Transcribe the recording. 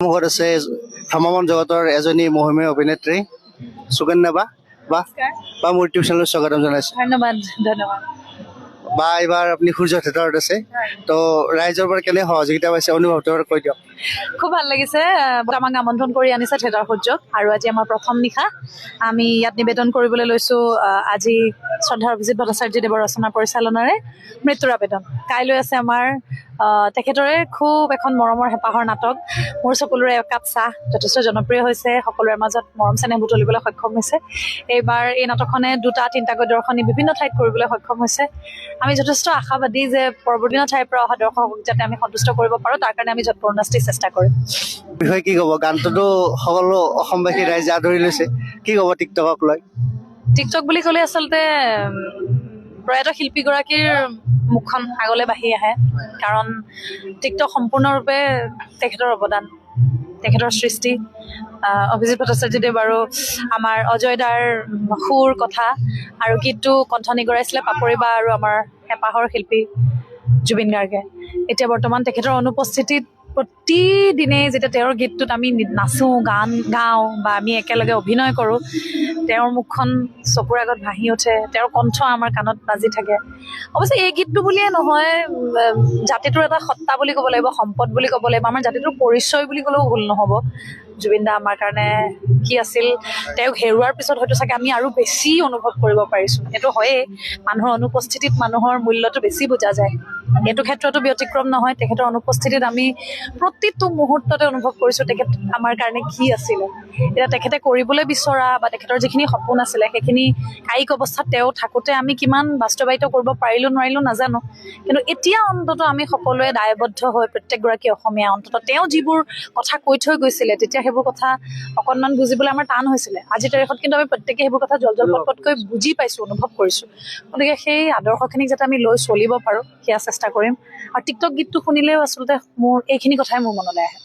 মুখত আছে ভ্ৰাম্যমান জগতৰ এজনী মহিমীয় অভিনেত্ৰী সুকন্যা বা মোৰ ইউটিউব চেনেলত স্বাগতম জনাইছোঁ। ধন্যবাদ ধন্যবাদ। বা এইবাৰ আপুনি সূৰ্য থিয়েটাৰত আছে, তো ৰাইজৰ পৰা কেনে সহযোগিতা পাইছে অনুভৱটো কৈ দিয়ক। খুব ভাল লাগিছে। আমাক আমন্ত্ৰণ কৰি আনিছে থিয়েটাৰ সূৰ্যক, আৰু আজি আমাৰ প্ৰথম নিশা আমি ইয়াত নিবেদন কৰিবলৈ লৈছোঁ আজি শ্ৰদ্ধাৰ অভিজিত ভট্টাচাৰ্যদেৱৰ ৰচনা পৰিচালনাৰে মৃত্যুৰ আবেদন। কাইলৈ আছে আমাৰ তেখেতৰে খুব এখন মৰমৰ হেঁপাহৰ নাটক মোৰ চকুলোৰে একাপ চাহ, যথেষ্ট জনপ্ৰিয় হৈছে, সকলোৰে মাজত মৰম চেনেহ বুটলিবলৈ সক্ষম হৈছে। এইবাৰ এই নাটকখনে 2-3টাকৈ দৰ্শনী বিভিন্ন ঠাইত কৰিবলৈ সক্ষম হৈছে। আমি যথেষ্ট আশাবাদী যে পৰৱৰ্তী ঠাইৰ পৰা অহা দৰ্শকক যাতে আমি সন্তুষ্ট কৰিব পাৰোঁ, তাৰ কাৰণে আমি যৎপৰোনাস্তি চেষ্টা কৰিম। বিষয়ে কি ক'ব? গানটোতো সকলো অসমবাসী ৰাইজে আদৰি লৈছে, কি ক'ব টিকটকক লৈ? টিকটক বুলি ক'লে আচলতে প্ৰয়াত শিল্পীগৰাকীৰ মুখখন আগলৈ বাঢ়ি আহে, কাৰণ টিকটক সম্পূৰ্ণৰূপে তেখেতৰ অৱদান, তেখেতৰ সৃষ্টি। অভিজিত ভট্টাচাৰ্যদেৱ আৰু আমাৰ অজয় দাৰ সুৰ, কথা আৰু গীতটো কণ্ঠ নিগৰাইছিলে পাপৰি বা আৰু আমাৰ হেঁপাহৰ শিল্পী জুবিন গাৰ্গে। এতিয়া বৰ্তমান তেখেতৰ অনুপস্থিতিত প্ৰতিদিনে যেতিয়া তেওঁৰ গীতটোত আমি নাচোঁ, গান গাওঁ বা আমি একেলগে অভিনয় কৰোঁ, তেওঁৰ মুখখন চকুৰ আগত ভাহি উঠে, তেওঁৰ কণ্ঠ আমাৰ কাণত বাজি থাকে। অৱশ্যে এই গীতটো বুলিয়ে নহয়, জাতিটোৰ এটা সত্তা বুলি ক'ব লাগিব, সম্পদ বুলি ক'ব লাগিব, আমাৰ জাতিটোৰ পৰিচয় বুলি ক'লেও ভুল নহ'ব। জুবিন দা আমাৰ কাৰণে কি আছিল, তেওঁক হেৰুৱাৰ পিছত হয়তো চাগে আমি আৰু বেছি অনুভৱ কৰিব পাৰিছোঁ। সেইটো হয়েই, মানুহৰ অনুপস্থিতিত মানুহৰ মূল্যটো বেছি বুজা যায়। এইটো ক্ষেত্ৰতো ব্যতিক্ৰম নহয়। তেখেতৰ অনুপস্থিতিত আমি প্ৰতিটো মুহূৰ্ততে অনুভৱ কৰিছোঁ তেখেত আমাৰ কাৰণে কি আছিলে। এতিয়া তেখেতে কৰিবলৈ বিচৰা বা তেখেতৰ যিখিনি সপোন আছিলে সেইখিনি কায়িক অৱস্থাত তেওঁ থাকোঁতে আমি কিমান বাস্তৱায়িত কৰিব পাৰিলোঁ নোৱাৰিলোঁ নাজানো, কিন্তু এতিয়া অন্ততঃ আমি সকলোৱে দায়বদ্ধ হৈ প্ৰত্যেকগৰাকী অসমীয়া অন্ততঃ তেওঁ যিবোৰ কথা কৈ থৈ গৈছিলে তেতিয়া সেইবোৰ কথা অকণমান বুজিবলৈ আমাৰ টান হৈছিলে। আজিৰ তাৰিখত কিন্তু আমি প্ৰত্যেকে সেইবোৰ কথা জল পটকৈ বুজি পাইছোঁ, অনুভৱ কৰিছোঁ। গতিকে সেই আদৰ্শখিনিক যাতে আমি লৈ চলিব পাৰোঁ সেয়া চেষ্টা কৰিম। আৰু টিকটক গীতটো শুনিলেও আচলতে মোৰ এইখিনি কথাই মোৰ মনলৈ আহে।